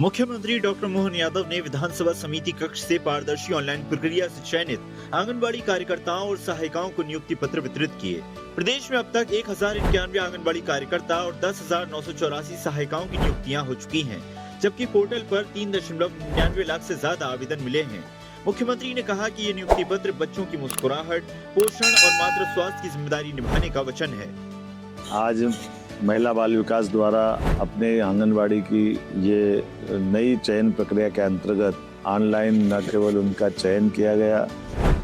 मुख्यमंत्री डॉक्टर मोहन यादव ने विधानसभा समिति कक्ष से पारदर्शी ऑनलाइन प्रक्रिया से चयनित आंगनबाड़ी कार्यकर्ताओं और सहायिकाओं को नियुक्ति पत्र वितरित किए। प्रदेश में अब तक 1091 आंगनबाड़ी कार्यकर्ता और 10,984 सहायिकाओं की नियुक्तियां हो चुकी हैं, जबकि पोर्टल पर 3.99 लाख से ज्यादा आवेदन मिले हैं। मुख्यमंत्री ने कहा कि ये नियुक्ति पत्र बच्चों की मुस्कुराहट, पोषण और मातृ स्वास्थ्य की जिम्मेदारी निभाने का वचन है। आज महिला बाल विकास द्वारा अपने आंगनबाड़ी की ये नई चयन प्रक्रिया के अंतर्गत ऑनलाइन न केवल उनका चयन किया गया,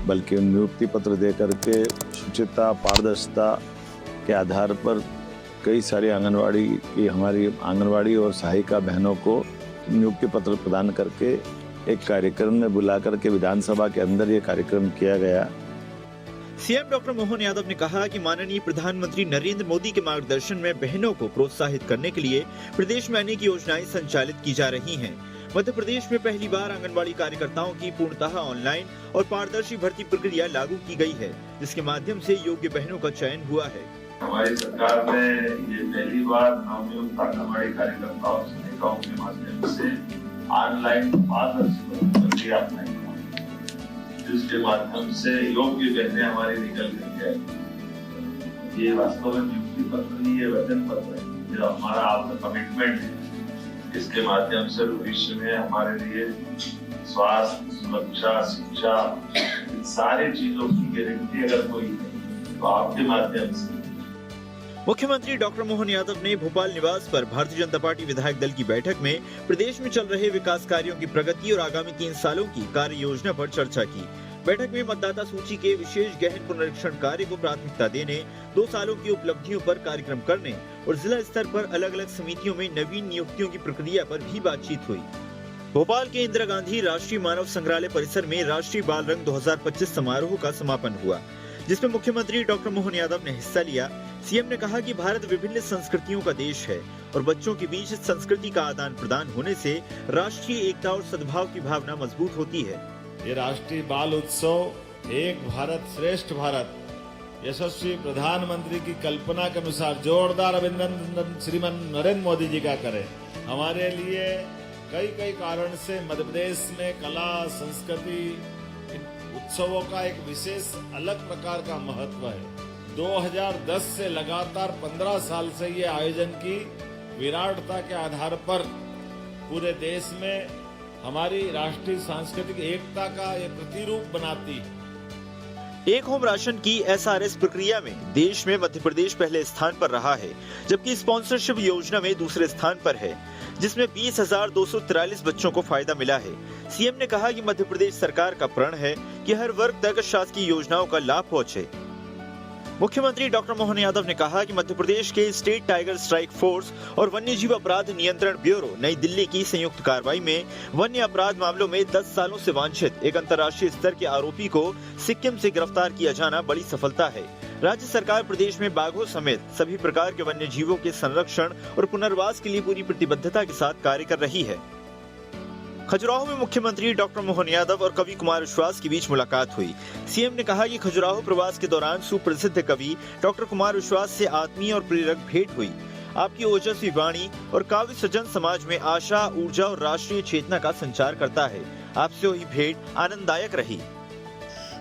बल्कि नियुक्ति पत्र दे करके शुचिता, पारदर्शिता के आधार पर कई सारी हमारी आंगनबाड़ी और सहायिका बहनों को नियुक्ति पत्र प्रदान करके एक कार्यक्रम में बुला करके विधानसभा के अंदर ये कार्यक्रम किया गया। सीएम डॉक्टर मोहन यादव ने कहा कि माननीय प्रधानमंत्री नरेंद्र मोदी के मार्गदर्शन में बहनों को प्रोत्साहित करने के लिए प्रदेश में अनेक योजनाएं संचालित की जा रही हैं। मध्य प्रदेश में पहली बार आंगनबाड़ी कार्यकर्ताओं की पूर्णतः ऑनलाइन और पारदर्शी भर्ती प्रक्रिया लागू की गई है, जिसके माध्यम से योग्य बहनों का चयन हुआ है। हमारी सरकार ने ये पहली बार नवनियुक्त आंगनबाड़ी कार्यकर्ताओं सहायिकाओं के माध्यम से ऑनलाइन पारदर्शी प्रक्रिया अपनाई, जिसके माध्यम से योग्य बहनें हमारी निकल गई है। ये वास्तव में नियुक्ति पत्र नहीं, ये वचन पत्र है, जो हमारा आपका कमिटमेंट है। इसके माध्यम से भविष्य में हमारे लिए स्वास्थ्य, सुरक्षा, शिक्षा, इन सारी चीजों की गारंटी अगर कोई है तो आपके माध्यम से। मुख्यमंत्री डॉक्टर मोहन यादव ने भोपाल निवास पर भारतीय जनता पार्टी विधायक दल की बैठक में प्रदेश में चल रहे विकास कार्यों की प्रगति और आगामी 3 सालों की कार्य योजना पर चर्चा की। बैठक में मतदाता सूची के विशेष गहन पुनरीक्षण कार्य को प्राथमिकता देने, 2 सालों की उपलब्धियों पर कार्यक्रम करने और जिला स्तर पर अलग अलग समितियों में नवीन नियुक्तियों की प्रक्रिया पर भी बातचीत हुई। भोपाल के इंदिरा गांधी राष्ट्रीय मानव संग्रहालय परिसर में राष्ट्रीय बाल रंग 2025 समारोह का समापन हुआ, जिसमें मुख्यमंत्री डॉक्टर मोहन यादव ने हिस्सा लिया। सीएम ने कहा कि भारत विभिन्न संस्कृतियों का देश है और बच्चों के बीच संस्कृति का आदान प्रदान होने से राष्ट्रीय एकता और सद्भाव की भावना मजबूत होती है। ये राष्ट्रीय बाल उत्सव एक भारत श्रेष्ठ भारत यशस्वी प्रधानमंत्री की कल्पना के अनुसार जोरदार अभिनंदन श्रीमान नरेंद्र मोदी जी का करें। हमारे लिए कई कारण से मध्य प्रदेश में कला, संस्कृति, उत्सवों का एक विशेष अलग प्रकार का महत्व है। 2010 से लगातार 15 साल से ये आयोजन की विराटता के आधार पर पूरे देश में हमारी राष्ट्रीय सांस्कृतिक एकता का ये प्रतिरूप बनाती है। एक होम राशन की एसआरएस प्रक्रिया में देश में मध्य प्रदेश पहले स्थान पर रहा है, जबकि स्पॉन्सरशिप योजना में दूसरे स्थान पर है, जिसमें 20,243 बच्चों को फायदा मिला है। सीएम ने कहा कि मध्य प्रदेश सरकार का प्रण है कि हर वर्ग तक शासकीय योजनाओं का लाभ पहुंचे। मुख्यमंत्री डॉक्टर मोहन यादव ने कहा कि मध्य प्रदेश के स्टेट टाइगर स्ट्राइक फोर्स और वन्यजीव अपराध नियंत्रण ब्यूरो नई दिल्ली की संयुक्त कार्रवाई में वन्य अपराध मामलों में 10 सालों से वांछित एक अंतर्राष्ट्रीय स्तर के आरोपी को सिक्किम से गिरफ्तार किया जाना बड़ी सफलता है। राज्य सरकार प्रदेश में बाघों समेत सभी प्रकार के वन्य जीवों के संरक्षण और पुनर्वास के लिए पूरी प्रतिबद्धता के साथ कार्य कर रही है। खजुराहो में मुख्यमंत्री डॉक्टर मोहन यादव और कवि कुमार विश्वास के बीच मुलाकात हुई। सीएम ने कहा कि खजुराहो प्रवास के दौरान सुप्रसिद्ध कवि डॉक्टर कुमार विश्वास से आत्मीय और प्रेरक भेंट हुई। आपकी ओजस्वी वाणी और काव्य सृजन समाज में आशा, ऊर्जा और राष्ट्रीय चेतना का संचार करता है। आपसे हुई भेंट आनंददायक रही।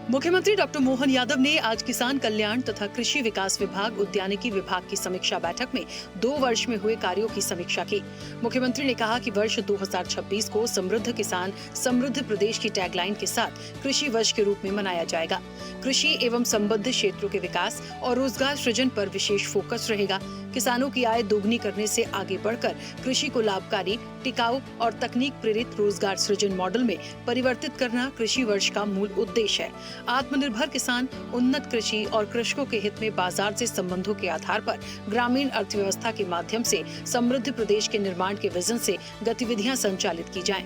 मुख्यमंत्री डॉक्टर मोहन यादव ने आज किसान कल्याण तथा कृषि विकास विभाग, उद्यानिकी विभाग की समीक्षा बैठक में 2 वर्ष में हुए कार्यों की समीक्षा की। मुख्यमंत्री ने कहा कि वर्ष 2026 को समृद्ध किसान, समृद्ध प्रदेश की टैगलाइन के साथ कृषि वर्ष के रूप में मनाया जाएगा। कृषि एवं संबद्ध क्षेत्रों के विकास और रोजगार सृजन पर विशेष फोकस रहेगा। किसानों की आय दोगुनी करने से आगे बढ़कर कृषि को लाभकारी, टिकाऊ और तकनीक प्रेरित रोजगार सृजन मॉडल में परिवर्तित करना कृषि वर्ष का मूल उद्देश्य है। आत्मनिर्भर किसान, उन्नत कृषि और कृषकों के हित में बाजार से संबंधों के आधार पर ग्रामीण अर्थव्यवस्था के माध्यम से समृद्ध प्रदेश के निर्माण के विजन से गतिविधियां संचालित की जाएं।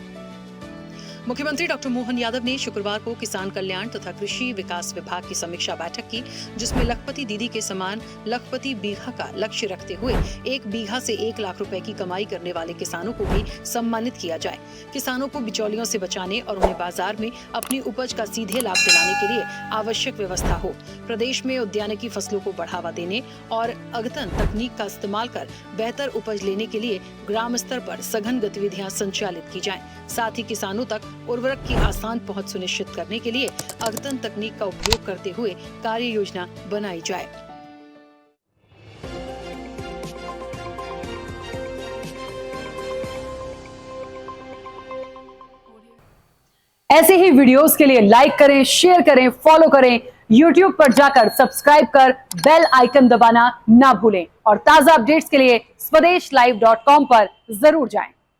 मुख्यमंत्री डॉक्टर मोहन यादव ने शुक्रवार को किसान कल्याण तथा कृषि विकास विभाग की समीक्षा बैठक की, जिसमें लखपति दीदी के समान लखपति बीघा का लक्ष्य रखते हुए 1 बीघा से 1 लाख रुपए की कमाई करने वाले किसानों को भी सम्मानित किया जाए। किसानों को बिचौलियों से बचाने और उन्हें बाजार में अपनी उपज का सीधे लाभ दिलाने के लिए आवश्यक व्यवस्था हो। प्रदेश में उद्यानिकी फसलों को बढ़ावा देने और अद्यतन तकनीक का इस्तेमाल कर बेहतर उपज लेने के लिए ग्राम स्तर पर सघन गतिविधियां संचालित की जाएं। साथ ही किसानों तक उर्वरक की आसान पहुंच सुनिश्चित करने के लिए अद्यतन तकनीक का उपयोग करते हुए कार्य योजना बनाई जाए। ऐसे ही वीडियोस के लिए लाइक करें, शेयर करें, फॉलो करें। YouTube पर जाकर सब्सक्राइब कर बेल आइकन दबाना ना भूलें और ताजा अपडेट्स के लिए SwadeshLive.com पर जरूर जाएं।